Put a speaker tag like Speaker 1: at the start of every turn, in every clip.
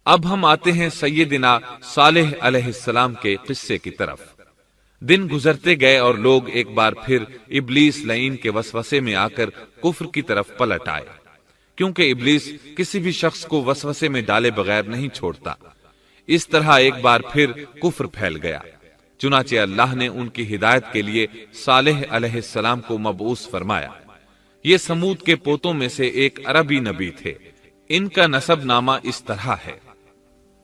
Speaker 1: اب ہم آتے ہیں سیدنا صالح علیہ السلام کے قصے کی طرف۔ دن گزرتے گئے اور لوگ ایک بار پھر ابلیس لعین کے وسوسے میں آ کر کفر کی طرف پلٹ آئے، کیونکہ ابلیس کسی بھی شخص کو وسوسے میں ڈالے بغیر نہیں چھوڑتا۔ اس طرح ایک بار پھر کفر پھیل گیا، چنانچہ اللہ نے ان کی ہدایت کے لیے صالح علیہ السلام کو مبعوث فرمایا۔ یہ سمود کے پوتوں میں سے ایک عربی نبی تھے۔ ان کا نسب نامہ اس طرح ہے: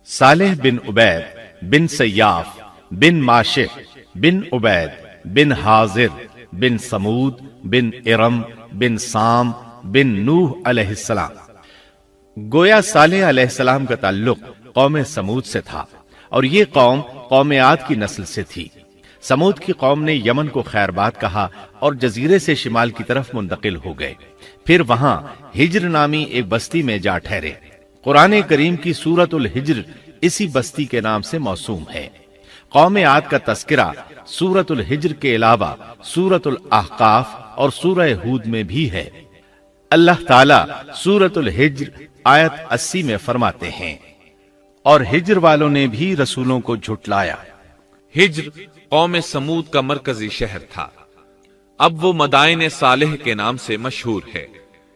Speaker 2: صالح بن عبید بن سیاف بن ماشح بن عبید بن حاضر بن سمود بن ارم بن سام بن نوح علیہ السلام۔ گویا صالح علیہ السلام کا تعلق قوم سمود سے تھا، اور یہ قوم عاد کی نسل سے تھی۔ سمود کی قوم نے یمن کو خیر باد کہا اور جزیرے سے شمال کی طرف منتقل ہو گئے، پھر وہاں ہجر نامی ایک بستی میں جا ٹھہرے۔ قرآن کریم کی سورۃ الحجر اسی بستی کے نام سے موسوم ہے۔ قوم عاد کا تذکرہ سورۃ الحجر کے علاوہ سورۃ الاحقاف اور سورہ ہود میں بھی ہے۔ اللہ تعالیٰ سورۃ الحجر آیت 80 میں فرماتے ہیں، اور ہجر والوں نے بھی رسولوں کو جھٹلایا۔
Speaker 1: ہجر قوم سمود کا مرکزی شہر تھا۔ اب وہ مدائن صالح کے نام سے مشہور ہے۔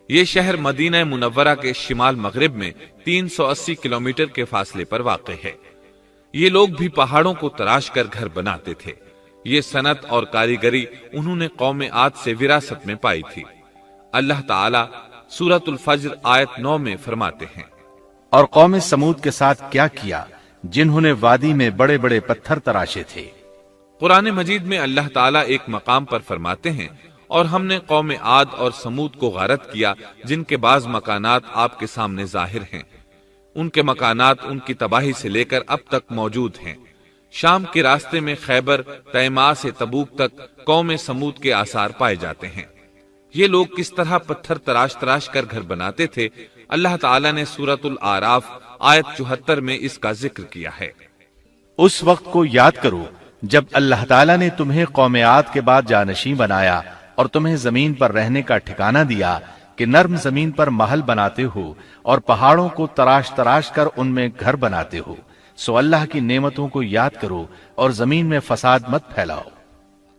Speaker 1: یہ شہر مدینہ منورہ کے شمال مغرب میں 380 کلومیٹر کے فاصلے پر واقع ہے۔ یہ لوگ بھی پہاڑوں کو تراش کر گھر بناتے تھے۔ یہ صنعت اور کاریگری انہوں نے قوم عاد سے وراثت میں پائی تھی۔ اللہ تعالیٰ سورۃ الفجر آیت 9 میں فرماتے ہیں،
Speaker 2: اور قوم سمود کے ساتھ کیا کیا جنہوں نے وادی میں بڑے بڑے پتھر تراشے تھے۔
Speaker 1: قرآن مجید میں اللہ تعالیٰ ایک مقام پر فرماتے ہیں، اور ہم نے قوم عاد اور سمود کو غارت کیا جن کے بعض مکانات آپ کے سامنے ظاہر ہیں۔ ان کے مکانات ان کی تباہی سے لے کر اب تک موجود ہیں۔ شام کے راستے میں خیبر، تیماء سے تبوک تک قوم سمود کے آثار پائے جاتے ہیں۔ یہ لوگ کس طرح پتھر تراش تراش کر گھر بناتے تھے، اللہ تعالیٰ نے سورۃ الاعراف آیت 74 میں اس کا ذکر کیا ہے۔
Speaker 2: اس وقت کو یاد کرو جب اللہ تعالیٰ نے تمہیں قوم عاد کے بعد جانشین بنایا اور تمہیں زمین پر رہنے کا ٹھکانہ دیا کہ نرم زمین پر محل بناتے ہو اور پہاڑوں کو تراش تراش کر ان میں گھر بناتے ہو۔ سو اللہ کی نعمتوں کو یاد کرو اور زمین میں فساد مت پھیلاؤ۔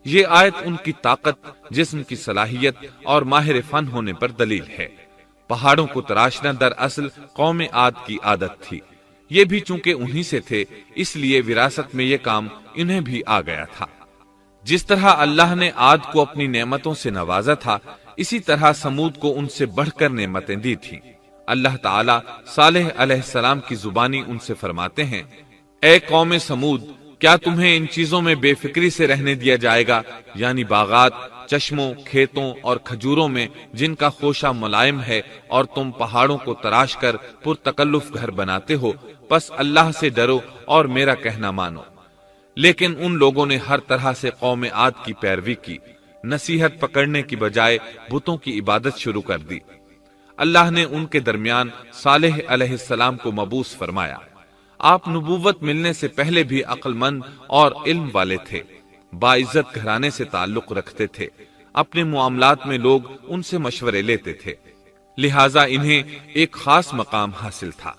Speaker 1: یہ آیت ان کی طاقت، جسم کی صلاحیت اور ماہر فن ہونے پر دلیل ہے۔ پہاڑوں کو تراشنا دراصل قوم عاد کی عادت تھی۔ یہ بھی چونکہ انہی سے تھے، اس لیے وراثت میں یہ کام انہیں بھی آ گیا تھا۔ جس طرح اللہ نے عاد کو اپنی نعمتوں سے نوازا تھا، اسی طرح سمود کو ان سے بڑھ کر نعمتیں دی تھی۔ اللہ تعالیٰ صالح علیہ السلام کی زبانی ان سے فرماتے ہیں، اے قوم سمود، کیا تمہیں ان چیزوں میں بے فکری سے رہنے دیا جائے گا، یعنی باغات، چشموں، کھیتوں اور کھجوروں میں جن کا خوشہ ملائم ہے، اور تم پہاڑوں کو تراش کر پرتکلف گھر بناتے ہو؟ پس اللہ سے ڈرو اور میرا کہنا مانو۔ لیکن ان لوگوں نے ہر طرح سے قوم عاد کی پیروی کی، نصیحت پکڑنے کی بجائے بتوں کی عبادت شروع کر دی۔ اللہ نے ان کے درمیان صالح علیہ السلام کو مبعوث فرمایا۔ آپ نبوت ملنے سے پہلے بھی عقل مند اور علم والے تھے، باعزت گھرانے سے تعلق رکھتے تھے، اپنے معاملات میں لوگ ان سے مشورے لیتے تھے، لہٰذا انہیں ایک خاص مقام حاصل تھا۔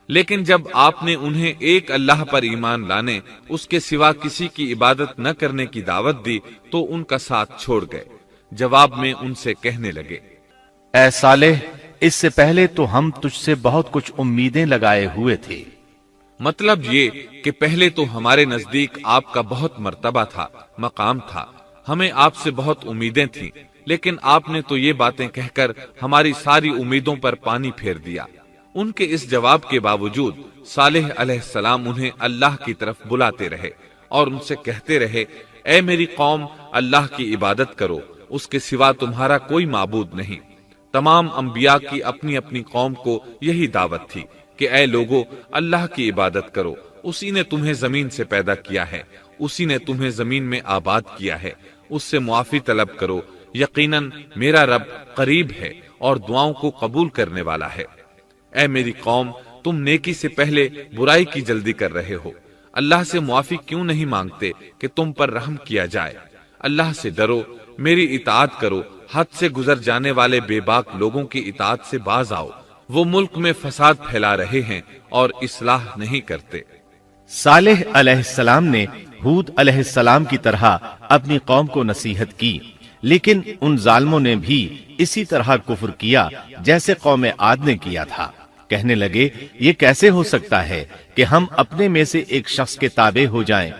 Speaker 1: لیکن جب آپ نے انہیں ایک اللہ پر ایمان لانے، اس کے سوا کسی کی عبادت نہ کرنے کی دعوت دی تو ان کا ساتھ چھوڑ گئے۔ جواب میں ان سے کہنے لگے،
Speaker 2: اے صالح، اس سے پہلے تو ہم تجھ سے بہت کچھ امیدیں لگائے ہوئے تھے۔
Speaker 1: مطلب یہ کہ پہلے تو ہمارے نزدیک آپ کا بہت مرتبہ تھا، مقام تھا، ہمیں آپ سے بہت امیدیں تھیں، لیکن آپ نے تو یہ باتیں کہہ کر ہماری ساری امیدوں پر پانی پھیر دیا۔ ان کے اس جواب کے باوجود صالح علیہ السلام انہیں اللہ کی طرف بلاتے رہے اور ان سے کہتے رہے، اے میری قوم، اللہ کی عبادت کرو، اس کے سوا تمہارا کوئی معبود نہیں۔ تمام انبیاء کی اپنی اپنی قوم کو یہی دعوت تھی کہ اے لوگو، اللہ کی عبادت کرو، اسی نے تمہیں زمین سے پیدا کیا ہے، اسی نے تمہیں زمین میں آباد کیا ہے، اس سے معافی طلب کرو، یقیناً میرا رب قریب ہے اور دعاؤں کو قبول کرنے والا ہے۔ اے میری قوم، تم نیکی سے پہلے برائی کی جلدی کر رہے ہو، اللہ سے معافی کیوں نہیں مانگتے کہ تم پر رحم کیا جائے؟ اللہ سے ڈرو، میری اطاعت کرو، حد سے گزر جانے والے بے باک لوگوں کی اطاعت سے باز آؤ، وہ ملک میں فساد پھیلا رہے ہیں اور اصلاح نہیں کرتے۔
Speaker 2: صالح علیہ السلام نے ہود علیہ السلام کی طرح اپنی قوم کو نصیحت کی، لیکن ان ظالموں نے بھی اسی طرح کفر کیا جیسے قوم عاد نے کیا تھا۔ کہنے لگے، یہ کیسے ہو سکتا ہے کہ ہم اپنے میں سے ایک شخص کے تابع ہو جائیں؟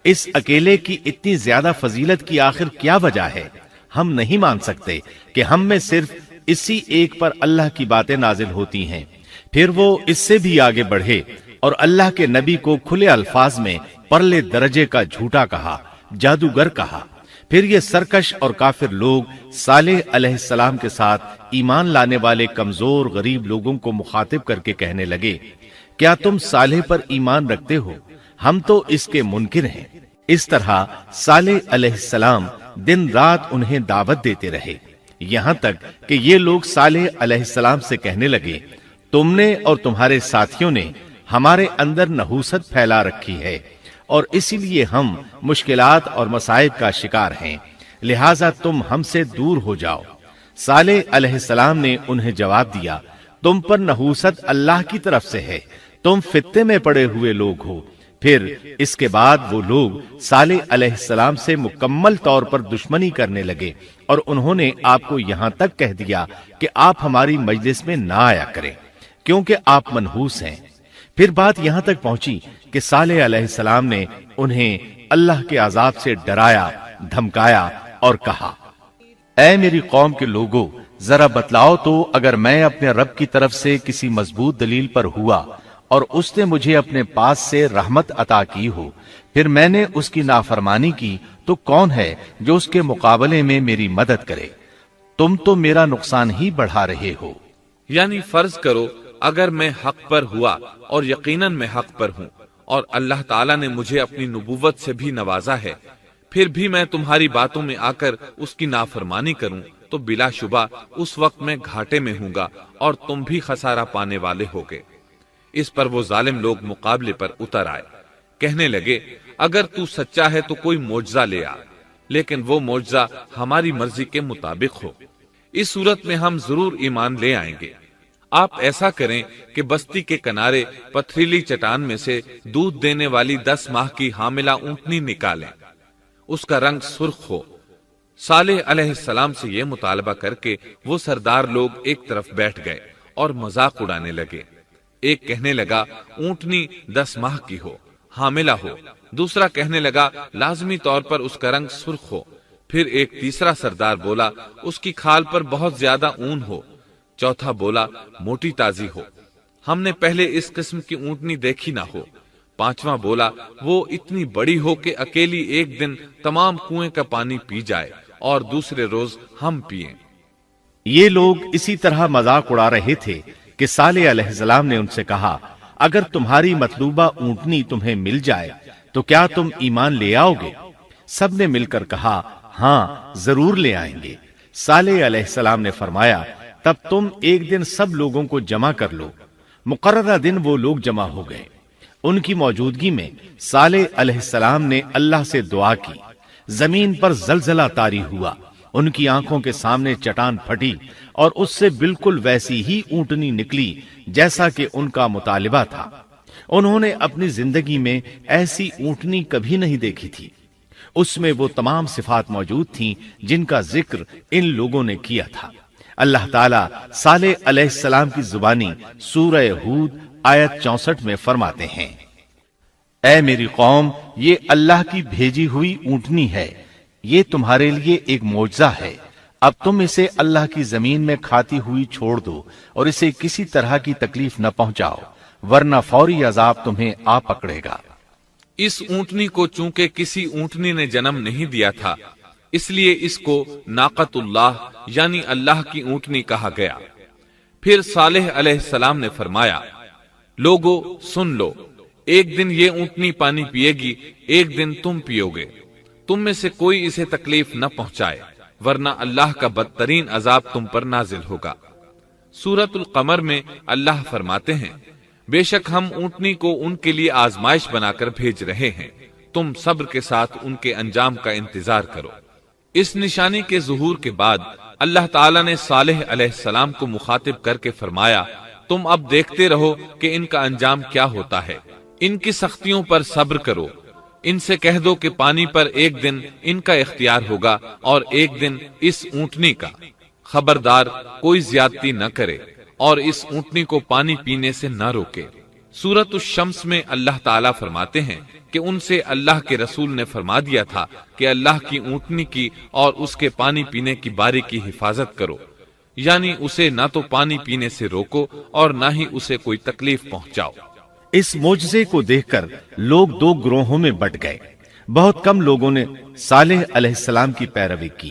Speaker 2: اس اکیلے کی اتنی زیادہ فضیلت کی آخر کیا وجہ ہے؟ ہم نہیں مان سکتے کہ ہم میں صرف اسی ایک پر اللہ کی باتیں نازل ہوتی ہیں۔ پھر وہ اس سے بھی آگے بڑھے اور اللہ کے نبی کو کھلے الفاظ میں پرلے درجے کا جھوٹا کہا، جادوگر کہا۔ پھر یہ سرکش اور کافر لوگ صالح علیہ السلام کے ساتھ ایمان لانے والے کمزور غریب لوگوں کو مخاطب کر کے کہنے لگے، کیا تم صالح پر ایمان رکھتے ہو؟ ہم تو اس کے منکر ہیں۔ اس طرح صالح علیہ السلام دن رات انہیں دعوت دیتے رہے، یہاں تک کہ یہ لوگ صالح علیہ السلام سے کہنے لگے، تم نے اور تمہارے ساتھیوں نے ہمارے اندر نحوست پھیلا رکھی ہے اور اسی لیے ہم مشکلات اور مصائب کا شکار ہیں، لہٰذا تم ہم سے دور ہو جاؤ۔ صالح علیہ السلام نے انہیں جواب دیا، تم پر نحوست اللہ کی طرف سے ہے، تم فتنے میں پڑے ہوئے لوگ ہو۔ پھر اس کے بعد وہ لوگ صالح علیہ السلام سے مکمل طور پر دشمنی کرنے لگے اور انہوں نے آپ کو یہاں تک کہہ دیا کہ آپ ہماری مجلس میں نہ آیا کریں کیونکہ آپ منحوس ہیں۔ پھر بات یہاں تک پہنچی کہ صالح علیہ السلام نے انہیں اللہ کے عذاب سے ڈرایا، دھمکایا اور کہا، اے میری قوم کے لوگوں، ذرا بتلاؤ تو اگر میں اپنے رب کی طرف سے کسی مضبوط دلیل پر ہوا اور اس نے مجھے اپنے پاس سے رحمت عطا کی ہو، پھر میں نے اس کی نافرمانی کی، تو کون ہے جو اس کے مقابلے میں میری مدد کرے؟ تم تو میرا نقصان ہی بڑھا رہے ہو۔
Speaker 1: یعنی فرض کرو اگر میں حق پر ہوا اور یقیناً میں حق پر ہوں اور اللہ تعالیٰ نے مجھے اپنی نبوت سے بھی نوازا ہے، پھر بھی میں تمہاری باتوں میں آ کر اس کی نافرمانی کروں تو بلا شبہ اس وقت میں گھاٹے میں ہوں گا اور تم بھی خسارہ پانے والے ہوگے۔ اس پر وہ ظالم لوگ مقابلے پر اتر آئے، کہنے لگے، اگر تو سچا ہے تو کوئی معجزہ لے آ، لیکن وہ معجزہ ہماری مرضی کے مطابق ہو، اس صورت میں ہم ضرور ایمان لے آئیں گے۔ آپ ایسا کریں کہ بستی کے کنارے پتھریلی چٹان میں سے دودھ دینے والی 10 ماہ کی حاملہ اونٹنی نکالیں، اس کا رنگ سرخ ہو۔ صالح علیہ السلام سے یہ مطالبہ کر کے وہ سردار لوگ ایک طرف بیٹھ گئے اور مذاق اڑانے لگے۔ ایک کہنے لگا اونٹنی 10 ماہ کی ہو، حاملہ ہو۔ دوسرا کہنے لگا لازمی طور پر اس کا رنگ سرخ ہو۔ پھر ایک تیسرا سردار بولا اس کی کھال پر بہت زیادہ اون ہو۔ چوتھا بولا موٹی تازی ہو، ہم نے پہلے اس قسم کی اونٹنی دیکھی نہ ہو۔ پانچواں بولا وہ اتنی بڑی ہو کہ اکیلی ایک دن تمام کنویں کا پانی پی جائے اور دوسرے روز ہم پئیں۔
Speaker 2: یہ لوگ اسی طرح مذاق اڑا رہے تھے کہ صالح علیہ السلام نے ان سے کہا، اگر تمہاری مطلوبہ اونٹنی تمہیں مل جائے تو کیا تم ایمان لے آؤ گے؟ سب نے مل کر کہا، ہاں ضرور لے آئیں گے۔ صالح علیہ السلام نے فرمایا، تب تم ایک دن سب لوگوں کو جمع کر لو۔ مقررہ دن وہ لوگ جمع ہو گئے۔ ان کی موجودگی میں صالح علیہ السلام نے اللہ سے دعا کی، زمین پر زلزلہ طاری ہوا، ان کی آنکھوں کے سامنے چٹان پھٹی اور اس سے بالکل ویسی ہی اونٹنی نکلی جیسا کہ ان کا مطالبہ تھا۔ انہوں نے اپنی زندگی میں ایسی اونٹنی کبھی نہیں دیکھی تھی۔ اس میں وہ تمام صفات موجود تھیں جن کا ذکر ان لوگوں نے کیا تھا۔ اللہ تعالیٰ صالح علیہ السلام کی زبانی سورہ ہود آیت 64 میں فرماتے ہیں، اے میری قوم، یہ اللہ کی بھیجی ہوئی اونٹنی ہے، یہ تمہارے لیے ایک معجزہ ہے۔ اب تم اسے اللہ کی زمین میں کھاتی ہوئی چھوڑ دو اور اسے کسی طرح کی تکلیف نہ پہنچاؤ، ورنہ فوری عذاب تمہیں آ پکڑے گا۔
Speaker 1: اس اونٹنی کو چونکہ کسی اونٹنی نے جنم نہیں دیا تھا، اس لیے اس کو ناقۃ اللہ یعنی اللہ کی اونٹنی کہا گیا۔ پھر صالح علیہ السلام نے فرمایا، لوگو سن لو، ایک دن یہ اونٹنی پانی پیے گی، ایک دن تم پیو گے، تم میں سے کوئی اسے تکلیف نہ پہنچائے، ورنہ اللہ کا بدترین عذاب تم پر نازل ہوگا۔ سورۃ القمر میں اللہ فرماتے ہیں، بے شک ہم اونٹنی کو ان کے لیے آزمائش بنا کر بھیج رہے ہیں، تم صبر کے ساتھ ان کے انجام کا انتظار کرو۔ اس نشانی کے ظہور کے بعد اللہ تعالیٰ نے صالح علیہ السلام کو مخاطب کر کے فرمایا، تم اب دیکھتے رہو کہ ان کا انجام کیا ہوتا ہے۔ ان کی سختیوں پر صبر کرو۔ ان سے کہہ دو کہ پانی پر ایک دن ان کا اختیار ہوگا اور ایک دن اس اونٹنی کا۔ خبردار کوئی زیادتی نہ کرے اور اس اونٹنی کو پانی پینے سے نہ روکے۔ سورۃ الشمس میں اللہ تعالیٰ فرماتے ہیں کہ ان سے اللہ کے رسول نے فرما دیا تھا کہ اللہ کی اونٹنی کی اور اس کے پانی پینے کی باری کی حفاظت کرو، یعنی اسے نہ تو پانی پینے سے روکو اور نہ ہی اسے کوئی تکلیف پہنچاؤ۔
Speaker 2: اس معجزے کو دیکھ کر لوگ دو گروہوں میں بٹ گئے۔ بہت کم لوگوں نے صالح علیہ السلام کی پیروی کی،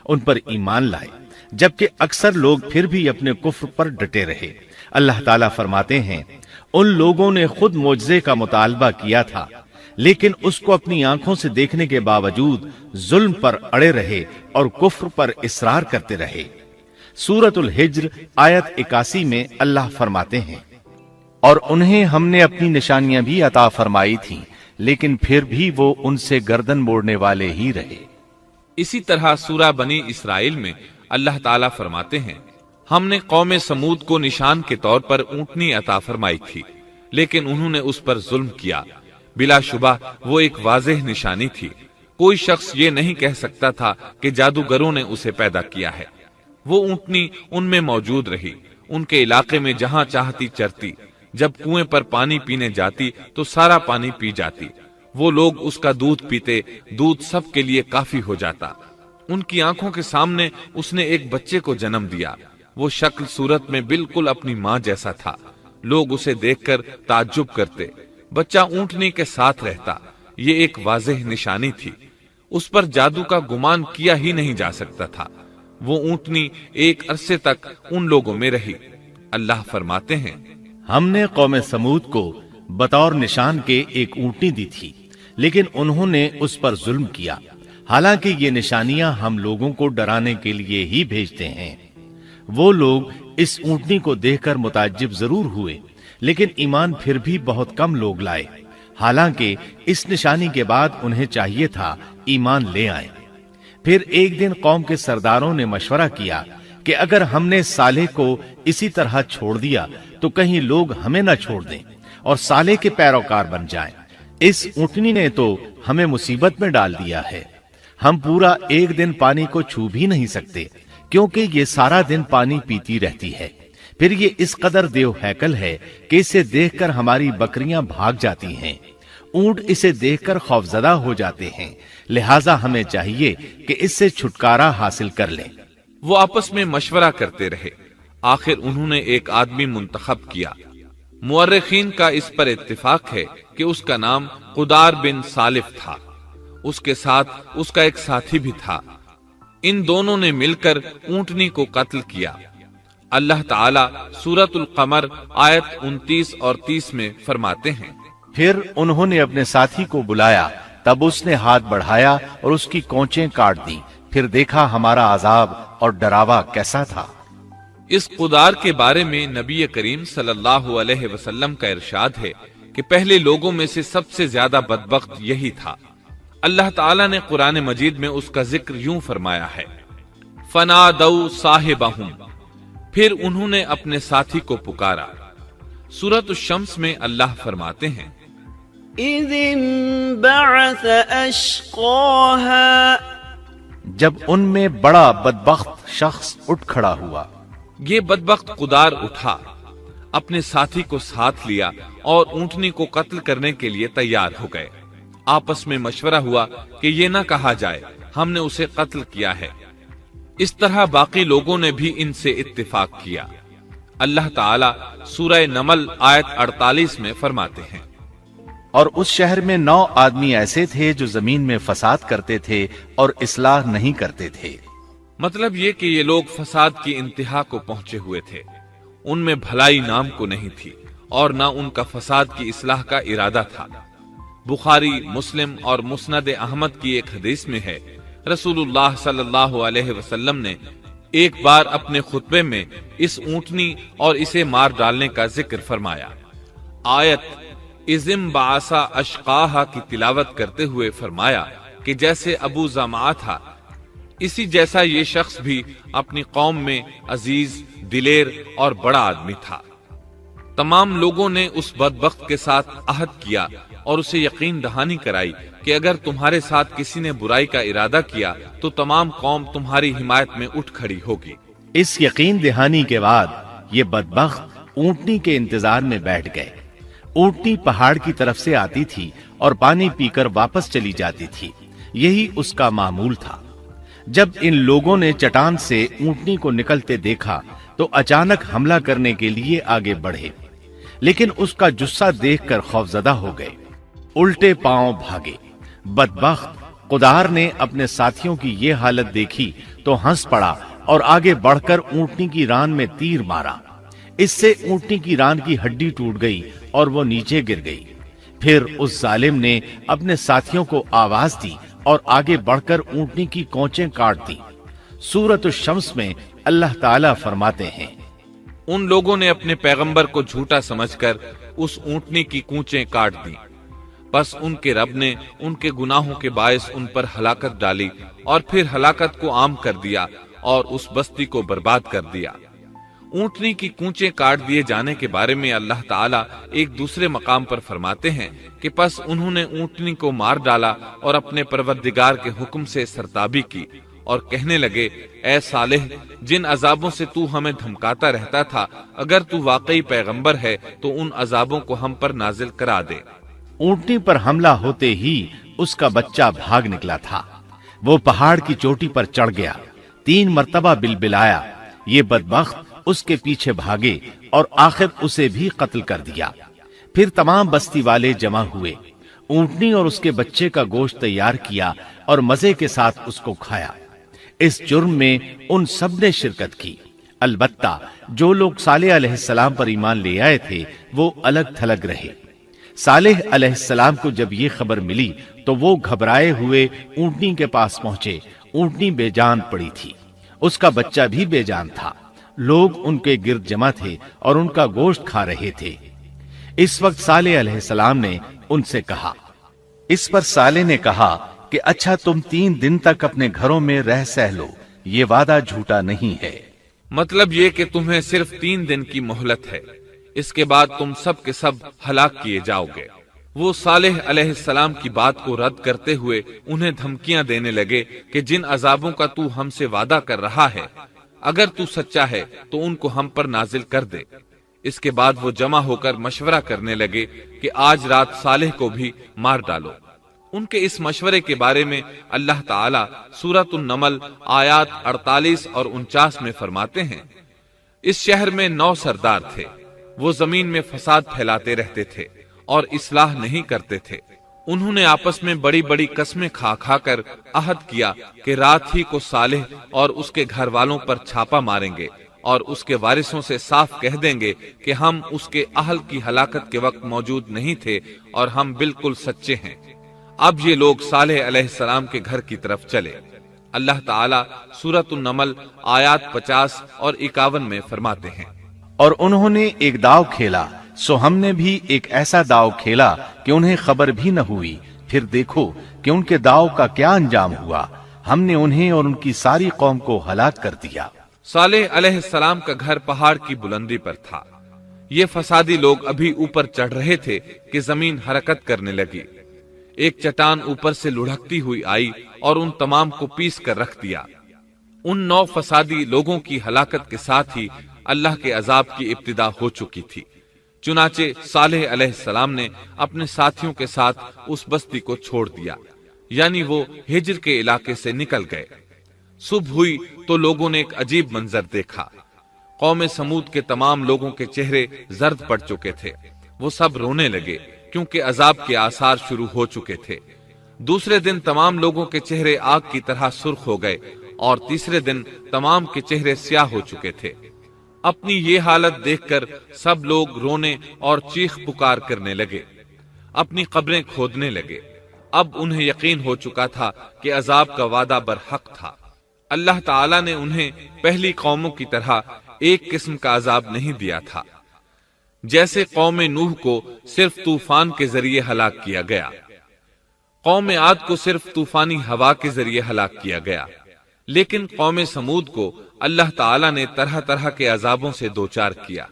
Speaker 2: ان پر ایمان لائے، جبکہ اکثر لوگ پھر بھی اپنے کفر پر ڈٹے رہے۔ اللہ تعالیٰ فرماتے ہیں ان لوگوں نے خود معجزے کا مطالبہ کیا تھا، لیکن اس کو اپنی آنکھوں سے دیکھنے کے باوجود ظلم پر اڑے رہے اور کفر پر اصرار کرتے رہے۔ سورۃ الحجر آیت 81 میں اللہ فرماتے ہیں اور انہیں ہم نے اپنی نشانیاں بھی عطا فرمائی تھیں، لیکن پھر بھی وہ ان سے گردن موڑنے والے ہی رہے۔
Speaker 1: اسی طرح سورہ بنی اسرائیل میں اللہ تعالیٰ فرماتے ہیں ہم نے قوم سمود کو نشان کے طور پر اونٹنی عطا فرمائی تھی، لیکن انہوں نے اس پر ظلم کیا۔ بلا شبہ وہ ایک واضح نشانی تھی، کوئی شخص یہ نہیں کہہ سکتا تھا کہ جادوگروں نے اسے پیدا کیا ہے۔ وہ اونٹنی ان میں موجود رہی، ان کے علاقے میں جہاں چاہتی چرتی، جب کنویں پر پانی پینے جاتی تو سارا پانی پی جاتی۔ وہ لوگ اس کا دودھ پیتے، دودھ سب کے لیے کافی ہو جاتا۔ ان کی آنکھوں کے سامنے اس نے ایک بچے کو جنم دیا، وہ شکل صورت میں بالکل اپنی ماں جیسا تھا۔ لوگ اسے دیکھ کر تعجب کرتے، بچہ اونٹنی کے ساتھ رہتا، یہ ایک واضح نشانی تھی۔ اس پر جادو کا گمان کیا ہی نہیں جا سکتا تھا۔ وہ اونٹنی ایک عرصے تک ان لوگوں میں رہی۔ اللہ فرماتے ہیں
Speaker 2: ہم نے قوم سمود کو بطور نشان کے ایک اونٹنی دی تھی، لیکن انہوں نے اس پر ظلم کیا، حالانکہ یہ نشانیاں ہم لوگوں کو ڈرانے کے لیے ہی بھیجتے ہیں۔ وہ لوگ اس اونٹنی کو دیکھ کر متعجب ضرور ہوئے، لیکن ایمان پھر بھی بہت کم لوگ لائے، حالانکہ اس نشانی کے بعد انہیں چاہیے تھا ایمان لے آئیں۔ پھر ایک دن قوم کے سرداروں نے مشورہ کیا کہ اگر ہم نے صالح کو اسی طرح چھوڑ دیا تو کہیں لوگ ہمیں نہ چھوڑ دیں اور صالح کے پیروکار بن جائیں۔ اس اونٹنی نے تو ہمیں مصیبت میں ڈال دیا ہے، ہم پورا ایک دن پانی کو چھو بھی نہیں سکتے، کیونکہ یہ سارا دن پانی پیتی رہتی ہے۔ پھر یہ اس قدر دیو ہیکل ہے کہ اسے دیکھ کر ہماری بکریاں بھاگ جاتی ہیں، اونٹ اسے دیکھ کر خوفزدہ ہو جاتے ہیں، لہٰذا ہمیں چاہیے کہ اس سے چھٹکارا حاصل کر لیں۔
Speaker 1: وہ آپس میں مشورہ کرتے رہے، آخر انہوں نے ایک آدمی منتخب کیا۔ مورخین کا اس پر اتفاق ہے کہ اس کا نام قدار بن سالف تھا، اس کے ساتھ اس کا ایک ساتھی بھی تھا۔ ان دونوں نے مل کر اونٹنی کو قتل کیا۔ اللہ تعالیٰ سورۃ القمر آیت 29 اور 30 میں فرماتے ہیں
Speaker 2: پھر انہوں نے اپنے ساتھی کو بلایا، تب اس نے ہاتھ بڑھایا اور اس کی کونچیں کاٹ دیں، پھر دیکھا ہمارا عذاب اور ڈراوا کیسا تھا۔
Speaker 1: اس قدار کے بارے میں نبی کریم صلی اللہ علیہ وسلم کا ارشاد ہے کہ پہلے لوگوں میں سے سب سے زیادہ بدبخت یہی تھا۔ اللہ تعالیٰ نے قرآن مجید میں اس کا ذکر یوں فرمایا ہے فَنَادَوْا صَاحِبَهُمْ، پھر انہوں نے اپنے ساتھی کو پکارا۔ سورۃ الشمس میں اللہ فرماتے ہیں
Speaker 3: إِذِ انبَعَثَ أَشْقَاهَا،
Speaker 2: جب ان میں بڑا بدبخت شخص اٹھ کھڑا ہوا۔
Speaker 1: یہ بدبخت قدار اٹھا، اپنے ساتھی کو ساتھ لیا اور اونٹنی کو قتل کرنے کے لیے تیار ہو گئے۔ آپس میں مشورہ ہوا کہ یہ نہ کہا جائے ہم نے اسے قتل کیا ہے۔ اس طرح باقی لوگوں نے بھی ان سے اتفاق کیا۔ اللہ تعالیٰ سورہ نمل آیت 48 میں فرماتے ہیں
Speaker 2: اور اس شہر میں 9 آدمی ایسے تھے جو زمین میں فساد کرتے تھے اور اصلاح نہیں کرتے تھے۔
Speaker 1: مطلب یہ کہ یہ لوگ فساد کی انتہا کو پہنچے ہوئے تھے، ان میں بھلائی نام کو نہیں تھی اور نہ ان کا فساد کی اصلاح کا ارادہ تھا۔ بخاری، مسلم اور مسند احمد کی ایک حدیث میں ہے رسول اللہ صلی اللہ علیہ وسلم نے ایک بار اپنے خطبے میں اس اونٹنی اور اسے مار ڈالنے کا ذکر فرمایا۔ آیت اِذِ بَعَثَ أَشْقَاهَا کی تلاوت کرتے ہوئے فرمایا کہ جیسے ابو زمعہ تھا، اسی جیسا یہ شخص بھی اپنی قوم میں عزیز، دلیر اور بڑا آدمی تھا۔ تمام لوگوں نے اس بدبخت کے ساتھ عہد کیا اور اسے یقین دہانی کرائی کہ اگر تمہارے ساتھ کسی نے برائی کا ارادہ کیا تو تمام قوم تمہاری حمایت میں اٹھ کھڑی ہوگی۔
Speaker 2: اس یقین دہانی کے بعد یہ بدبخت اونٹنی کے انتظار میں بیٹھ گئے۔ اونٹنی پہاڑ کی طرف سے آتی تھی اور پانی پی کر واپس چلی جاتی تھی، یہی اس کا معمول تھا۔ جب ان لوگوں نے چٹان سے اونٹنی کو نکلتے دیکھا تو اچانک حملہ کرنے کے لیے آگے بڑھے، لیکن اس کا جثہ دیکھ کر خوفزدہ ہو گئے، الٹے پاؤں بھاگے۔ بدبخت قدار نے اپنے ساتھیوں کی یہ حالت دیکھی تو ہنس پڑا اور آگے بڑھ کر اونٹنی کی ران میں تیر مارا۔ اس سے اونٹنی کی ران کی ہڈی ٹوٹ گئی اور وہ نیچے گر گئی۔ پھر اس ظالم نے اپنے ساتھیوں کو آواز دی اور آگے بڑھ کر اونٹنی کی کونچیں کاٹ دی۔ سورۃ الشمس میں اللہ تعالیٰ فرماتے ہیں،
Speaker 1: ان لوگوں نے اپنے پیغمبر کو جھوٹا سمجھ کر اس اونٹنی کی کونچیں کاٹ دی، پس ان کے رب نے ان کے گناہوں کے باعث ان پر ہلاکت ڈالی اور پھر ہلاکت کو عام کر دیا اور اس بستی کو برباد کر دیا۔ اونٹنی کی کونچیں کاٹ دیے جانے کے بارے میں اللہ تعالیٰ ایک دوسرے مقام پر فرماتے ہیں کہ پس انہوں نے اونٹنی کو مار ڈالا اور اپنے پروردگار کے حکم سے سرتابی کی اور کہنے لگے، اے صالح، جن عذابوں سے تو ہمیں دھمکاتا رہتا تھا، اگر تو واقعی پیغمبر ہے تو ان عذابوں کو ہم پر نازل کرا دے۔
Speaker 2: اونٹنی پر حملہ ہوتے ہی اس کا بچہ بھاگ نکلا تھا۔ وہ پہاڑ کی چوٹی پر چڑھ گیا، 3 مرتبہ بلبلایا۔ یہ بدبخت اس کے پیچھے بھاگے اور آخر اسے بھی قتل کر دیا۔ پھر تمام بستی والے جمع ہوئے، اونٹنی اور اس کے بچے کا گوشت تیار کیا اور مزے کے ساتھ اس کو کھایا۔ اس جرم میں ان سب نے شرکت کی، البتہ جو لوگ صالح علیہ السلام پر ایمان لے آئے تھے وہ الگ تھلگ رہے۔ صالح علیہ السلام کو جب یہ خبر ملی تو وہ گھبرائے ہوئے اونٹنی کے پاس پہنچے۔ اونٹنی بے جان پڑی تھی، اس کا بچہ بھی بے جان تھا۔ لوگ ان کے گرد جمع تھے اور ان کا گوشت کھا رہے تھے۔ اس وقت صالح علیہ السلام نے ان سے کہا، اس پر صالح نے کہا کہ اچھا تم 3 دن تک اپنے گھروں میں رہ سہ لو، یہ وعدہ جھوٹا نہیں ہے۔
Speaker 1: مطلب یہ کہ تمہیں صرف 3 دن کی مہلت ہے، اس کے بعد تم سب کے سب ہلاک کیے جاؤ گے۔ وہ صالح علیہ السلام کی بات کو رد کرتے ہوئے انہیں دھمکیاں دینے لگے کہ جن عذابوں کا تو ہم سے وعدہ کر رہا ہے، اگر تو سچا ہے تو ان کو ہم پر نازل کر دے۔ اس کے بعد وہ جمع ہو کر مشورہ کرنے لگے کہ آج رات صالح کو بھی مار ڈالو۔ ان کے اس مشورے کے بارے میں اللہ تعالیٰ سورۃ النمل آیات 48 اور 49 میں فرماتے ہیں، اس شہر میں 9 سردار تھے، وہ زمین میں فساد پھیلاتے رہتے تھے اور اصلاح نہیں کرتے تھے۔ انہوں نے آپس میں بڑی بڑی قسمیں کھا کھا کر عہد کیا کہ رات ہی کو صالح اور اس کے گھر والوں پر چھاپا ماریں گے اور اس کے وارثوں سے صاف کہہ دیں گے کہ ہم اس کے اہل کی ہلاکت کے وقت موجود نہیں تھے اور ہم بالکل سچے ہیں۔ اب یہ لوگ صالح علیہ السلام کے گھر کی طرف چلے۔ اللہ تعالیٰ سورۃ النمل آیات 50 اور 51 میں فرماتے ہیں،
Speaker 2: اور انہوں نے ایک داؤ کھیلا، سو ہم نے بھی ایک ایسا داؤ کھیلا کہ انہیں خبر بھی نہ ہوئی۔ پھر دیکھو کہ ان کے داؤ کا کیا انجام ہوا، ہم نے انہیں اور ان کی ساری قوم کو ہلاک کر دیا۔
Speaker 1: صالح علیہ السلام کا گھر پہاڑ کی بلندی پر تھا۔ یہ فسادی لوگ ابھی اوپر چڑھ رہے تھے کہ زمین حرکت کرنے لگی۔ ایک چٹان اوپر سے لڑھکتی ہوئی آئی اور ان تمام کو پیس کر رکھ دیا۔ ان 9 فسادی لوگوں کی ہلاکت کے ساتھ ہی اللہ کے عذاب کی ابتدا ہو چکی تھی۔ چنانچہ صالح علیہ السلام نے اپنے ساتھیوں کے ساتھ اس بستی کو چھوڑ دیا، یعنی وہ ہجر کے علاقے سے نکل گئے۔ صبح ہوئی تو لوگوں نے ایک عجیب منظر دیکھا۔ قوم سمود کے تمام لوگوں کے چہرے زرد پڑ چکے تھے، وہ سب رونے لگے کیونکہ عذاب کے آثار شروع ہو چکے تھے۔ دوسرے دن تمام لوگوں کے چہرے آگ کی طرح سرخ ہو گئے اور تیسرے دن تمام کے چہرے سیاہ ہو چکے تھے۔ اپنی یہ حالت دیکھ کر سب لوگ رونے اور چیخ پکار کرنے لگے، اپنی قبریں کھودنے لگے۔ اب انہیں یقین ہو چکا تھا کہ عذاب کا وعدہ برحق تھا۔ اللہ تعالیٰ نے انہیں پہلی قوموں کی طرح ایک قسم کا عذاب نہیں دیا تھا، جیسے قوم نوح کو صرف طوفان کے ذریعے ہلاک کیا گیا، قوم عاد کو صرف طوفانی ہوا کے ذریعے ہلاک کیا گیا، لیکن قوم سمود کو اللہ تعالیٰ نے طرح طرح کے عذابوں سے دوچار کیا۔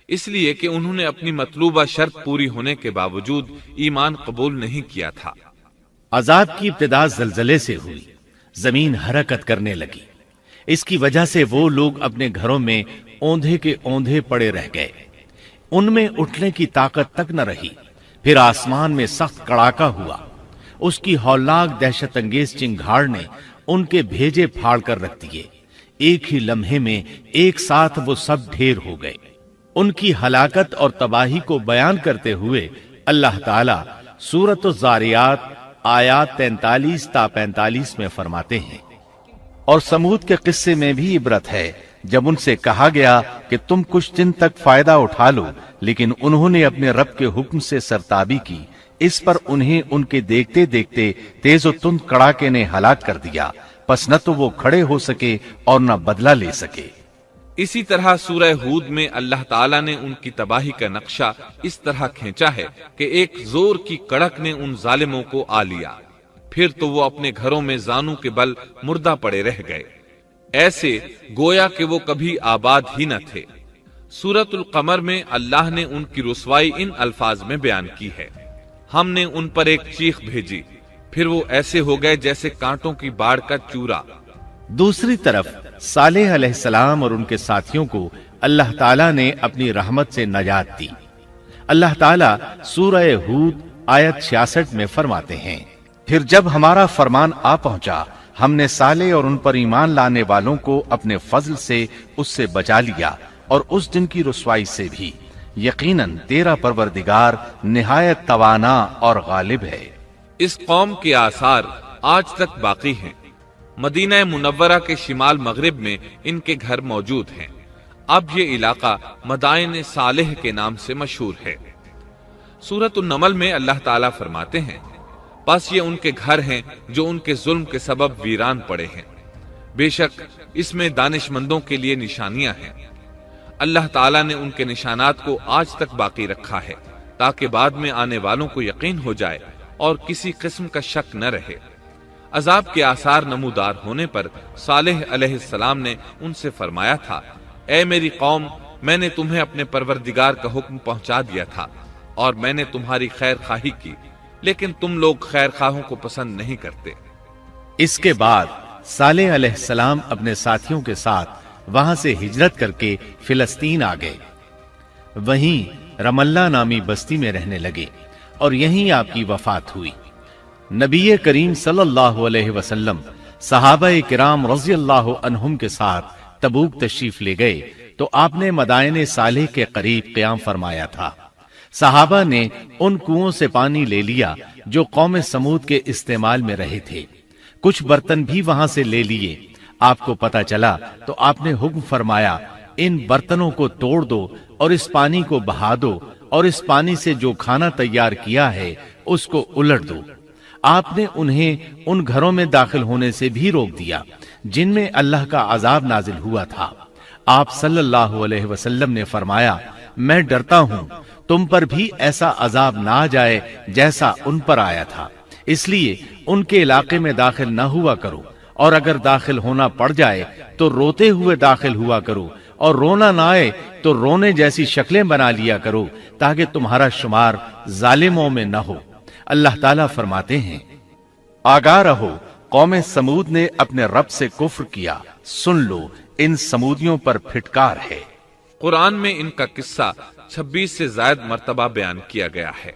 Speaker 1: اس لیے کہ انہوں نے اپنی مطلوبہ شرط پوری ہونے کے باوجود ایمان قبول نہیں کیا تھا۔
Speaker 2: عذاب کی ابتدا زلزلے سے ہوئی، زمین حرکت کرنے لگی۔ اس کی وجہ سے وہ لوگ اپنے گھروں میں اوندھے کے اوندھے پڑے رہ گئے، ان میں اٹھنے کی طاقت تک نہ رہی۔ پھر آسمان میں سخت کڑاکا ہوا، اس کی ہولناک دہشت انگیز چنگھاڑ نے ان کے بھیجے پھاڑ کر رکھ دیے۔ ایک ہی لمحے میں ایک ساتھ وہ سب ڈھیر ہو گئے۔ ان کی ہلاکت اور تباہی کو بیان کرتے ہوئے اللہ تعالی سورۃ الذاریات آیات 43 تا 45 میں فرماتے ہیں، اور سمود کے قصے میں بھی عبرت ہے، جب ان سے کہا گیا کہ تم کچھ دن تک فائدہ اٹھا لو، لیکن انہوں نے اپنے رب کے حکم سے سرتابی کی، اس پر انہیں ان کے دیکھتے دیکھتے تیز و تند کڑاکے نے ہلاک کر دیا، پس نہ تو وہ کھڑے ہو سکے اور نہ بدلہ لے سکے۔
Speaker 1: اسی طرح سورہ ہود میں اللہ تعالیٰ نے ان کی تباہی کا نقشہ اس طرح کھینچا ہے کہ ایک زور کی کڑک نے ان ظالموں کو آ لیا، پھر تو وہ اپنے گھروں میں زانوں کے بل مردہ پڑے رہ گئے، ایسے گویا کہ وہ کبھی آباد ہی نہ تھے۔ سورۃ القمر میں اللہ نے ان کی رسوائی ان الفاظ میں بیان کی ہے، ہم نے ان پر ایک چیخ بھیجی، پھر وہ ایسے ہو گئے جیسے کانٹوں کی باڑ کا چورا۔
Speaker 2: دوسری طرف صالح علیہ السلام اور ان کے ساتھیوں کو اللہ تعالیٰ نے اپنی رحمت سے نجات دی۔ اللہ تعالیٰ سورہ ہود آیت 66 میں فرماتے ہیں، پھر جب ہمارا فرمان آ پہنچا، ہم نے صالح اور ان پر ایمان لانے والوں کو اپنے فضل سے اس سے بچا لیا اور اس دن کی رسوائی سے بھی۔ یقیناً تیرا پروردگار نہایت توانا اور غالب ہے۔
Speaker 1: اس قوم کے آثار آج تک باقی ہیں۔ مدینہ منورہ کے شمال مغرب میں ان کے گھر موجود ہیں۔ اب یہ علاقہ مدائن صالح کے نام سے مشہور ہے۔ سورۃ النمل میں اللہ تعالیٰ فرماتے ہیں، پس یہ ان کے گھر ہیں جو ان کے ظلم کے سبب ویران پڑے ہیں، بے شک اس میں دانش مندوں کے لیے نشانیاں ہیں۔ اللہ تعالیٰ نے ان کے نشانات کو آج تک باقی رکھا ہے تاکہ بعد میں آنے والوں کو یقین ہو جائے اور کسی قسم کا شک نہ رہے۔ عذاب کے آثار نمودار ہونے پر صالح علیہ السلام نے ان سے فرمایا تھا، اے میری قوم، میں نے تمہیں اپنے پروردگار کا حکم پہنچا دیا تھا اور میں نے تمہاری خیر خواہی کی، لیکن تم لوگ خیر خواہوں کو پسند نہیں کرتے۔
Speaker 2: اس کے بعد صالح علیہ السلام اپنے ساتھیوں کے ساتھ وہاں سے ہجرت کر کے فلسطین آ گئے، وہیں رملہ نامی بستی میں رہنے لگے اور یہیں آپ کی وفات ہوئی۔ نبی کریم صلی اللہ علیہ وسلم صحابہ کرام رضی اللہ عنہم کے ساتھ تبوک تشریف لے گئے تو آپ نے مدائن صالح کے قریب قیام فرمایا تھا۔ صحابہ نے ان کنووں سے پانی لے لیا جو قوم سمود کے استعمال میں رہے تھے، کچھ برتن بھی وہاں سے لے لیے۔ آپ کو پتہ چلا تو آپ نے حکم فرمایا، ان برتنوں کو توڑ دو اور اس پانی کو بہا دو اور اس پانی سے جو کھانا تیار کیا ہے اس کو الٹ دو۔ آپ نے انہیں ان گھروں میں داخل ہونے سے بھی روک دیا جن میں اللہ کا عذاب نازل ہوا تھا۔ آپ صلی اللہ علیہ وسلم نے فرمایا، میں ڈرتا ہوں تم پر بھی ایسا عذاب نہ آ جائے جیسا ان پر آیا تھا، اس لیے ان کے علاقے میں داخل نہ ہوا کرو، اور اگر داخل ہونا پڑ جائے تو روتے ہوئے داخل ہوا کرو، اور رونا نہ آئے تو رونے جیسی شکلیں بنا لیا کرو تاکہ تمہارا شمار ظالموں میں نہ ہو۔ اللہ تعالیٰ فرماتے ہیں، آگاہ رہو، قوم سمود نے اپنے رب سے کفر کیا، سن لو ان سمودیوں پر پھٹکار ہے۔
Speaker 1: قرآن میں ان کا قصہ 26 سے زائد مرتبہ بیان کیا گیا ہے۔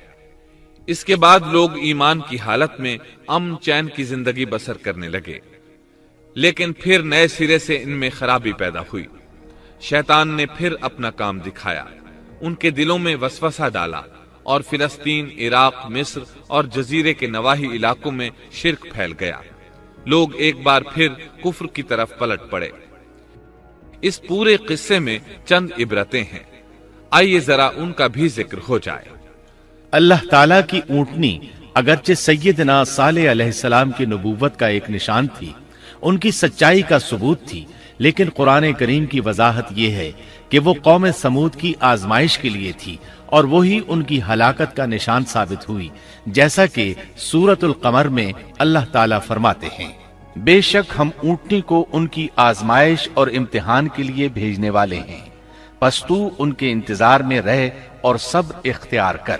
Speaker 1: اس کے بعد لوگ ایمان کی حالت میں امن چین کی زندگی بسر کرنے لگے، لیکن پھر نئے سرے سے ان میں خرابی پیدا ہوئی۔ شیطان نے پھر اپنا کام دکھایا، ان کے دلوں میں وسوسہ ڈالا اور فلسطین، عراق، مصر اور جزیرے کے نواحی علاقوں میں شرک پھیل گیا۔ لوگ ایک بار پھر کفر کی طرف پلٹ پڑے۔ اس پورے قصے میں چند عبرتیں ہیں، آئیے ذرا ان کا بھی ذکر ہو جائے۔
Speaker 2: اللہ تعالیٰ کی اونٹنی اگرچہ سیدنا صالح علیہ السلام کی نبوت کا ایک نشان تھی، ان کی سچائی کا ثبوت تھی، لیکن قرآن کریم کی وضاحت یہ ہے کہ وہ قوم سمود کی آزمائش کے لیے تھی اور وہی ان کی ہلاکت کا نشان ثابت ہوئی، جیسا کہ سورۃ القمر میں اللہ تعالیٰ فرماتے ہیں، بے شک ہم اونٹنی کو ان کی آزمائش اور امتحان کے لیے بھیجنے والے ہیں، پس تو ان کے انتظار میں رہ اور صبر اختیار کر۔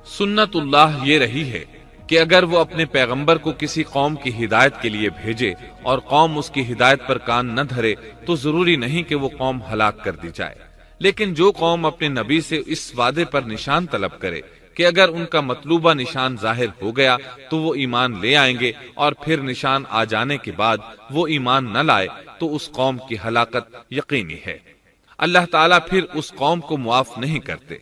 Speaker 1: سنت اللہ یہ رہی ہے کہ اگر وہ اپنے پیغمبر کو کسی قوم کی ہدایت کے لیے بھیجے اور قوم اس کی ہدایت پر کان نہ دھرے تو ضروری نہیں کہ وہ قوم ہلاک کر دی جائے، لیکن جو قوم اپنے نبی سے اس وعدے پر نشان طلب کرے کہ اگر ان کا مطلوبہ نشان ظاہر ہو گیا تو وہ ایمان لے آئیں گے، اور پھر نشان آ جانے کے بعد وہ ایمان نہ لائے تو اس قوم کی ہلاکت یقینی ہے۔ اللہ تعالیٰ پھر اس قوم کو معاف نہیں کرتے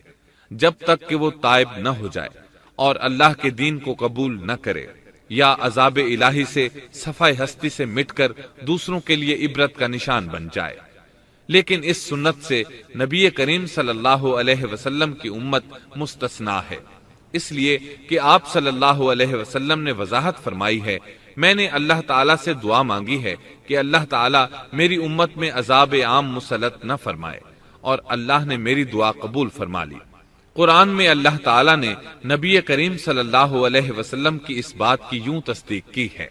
Speaker 1: جب تک کہ وہ تائب نہ ہو جائے اور اللہ کے دین کو قبول نہ کرے، یا عذاب الہی سے صفحہ ہستی سے مٹ کر دوسروں کے لیے عبرت کا نشان بن جائے۔ لیکن اس سنت سے نبی کریم صلی اللہ علیہ وسلم کی امت مستثنا ہے، اس لیے کہ آپ صلی اللہ علیہ وسلم نے وضاحت فرمائی ہے، میں نے اللہ تعالیٰ سے دعا مانگی ہے کہ اللہ تعالیٰ میری امت میں عذاب عام مسلط نہ فرمائے، اور اللہ نے میری دعا قبول فرما لی۔ قرآن میں اللہ تعالیٰ نے نبی کریم صلی اللہ علیہ وسلم کی اس بات کی یوں تصدیق کی ہے،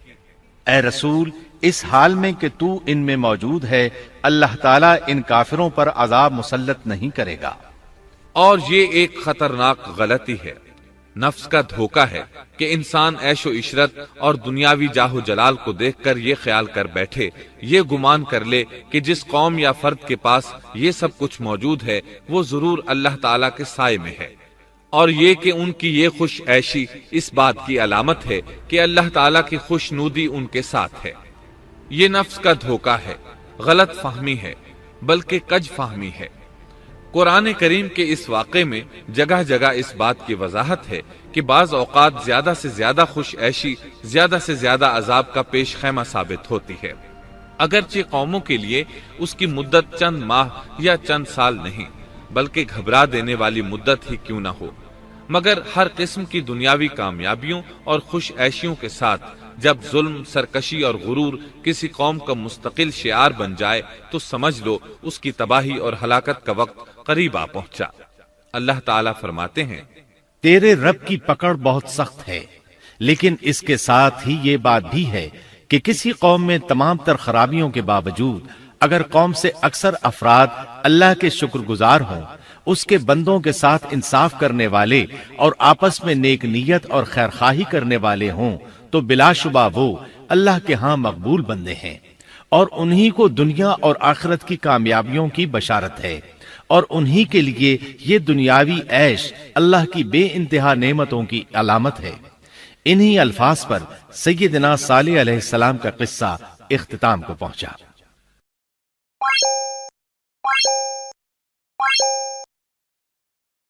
Speaker 2: اے رسول، اس حال میں کہ تو ان میں موجود ہے، اللہ تعالیٰ ان کافروں پر عذاب مسلط نہیں کرے گا۔
Speaker 1: اور یہ ایک خطرناک غلطی ہے، نفس کا دھوکہ ہے کہ انسان عیش و عشرت اور دنیاوی جاہ و جلال کو دیکھ کر یہ خیال کر بیٹھے، یہ گمان کر لے کہ جس قوم یا فرد کے پاس یہ سب کچھ موجود ہے وہ ضرور اللہ تعالیٰ کے سائے میں ہے، اور یہ کہ ان کی یہ خوش عیشی اس بات کی علامت ہے کہ اللہ تعالیٰ کی خوشنودی ان کے ساتھ ہے۔ یہ نفس کا دھوکہ ہے، غلط فہمی ہے، بلکہ کج فہمی ہے۔ قرآن کریم کے اس واقعے میں جگہ جگہ اس بات کی وضاحت ہے کہ بعض اوقات زیادہ سے زیادہ خوش عیشی زیادہ سے زیادہ عذاب کا پیش خیمہ ثابت ہوتی ہے، اگرچہ قوموں کے لیے اس کی مدت چند ماہ یا چند سال نہیں بلکہ گھبرا دینے والی مدت ہی کیوں نہ ہو، مگر ہر قسم کی دنیاوی کامیابیوں اور خوش عیشیوں کے ساتھ جب ظلم، سرکشی اور غرور کسی قوم کا مستقل شعار بن جائے تو سمجھ لو اس کی تباہی اور ہلاکت کا وقت قریب آ پہنچا۔ اللہ تعالیٰ فرماتے ہیں،
Speaker 2: تیرے رب کی پکڑ بہت سخت ہے، لیکن اس کے ساتھ ہی یہ بات بھی ہے کہ کسی قوم میں تمام تر خرابیوں کے باوجود اگر قوم سے اکثر افراد اللہ کے شکر گزار ہوں، اس کے بندوں کے ساتھ انصاف کرنے والے اور آپس میں نیک نیت اور خیرخواہی کرنے والے ہوں تو بلا شبہ وہ اللہ کے ہاں مقبول بندے ہیں، اور انہی کو دنیا اور آخرت کی کامیابیوں کی بشارت ہے، اور انہی کے لیے یہ دنیاوی عیش اللہ کی بے انتہا نعمتوں کی علامت ہے۔ انہی الفاظ پر سیدنا صالح علیہ السلام کا قصہ اختتام کو پہنچا۔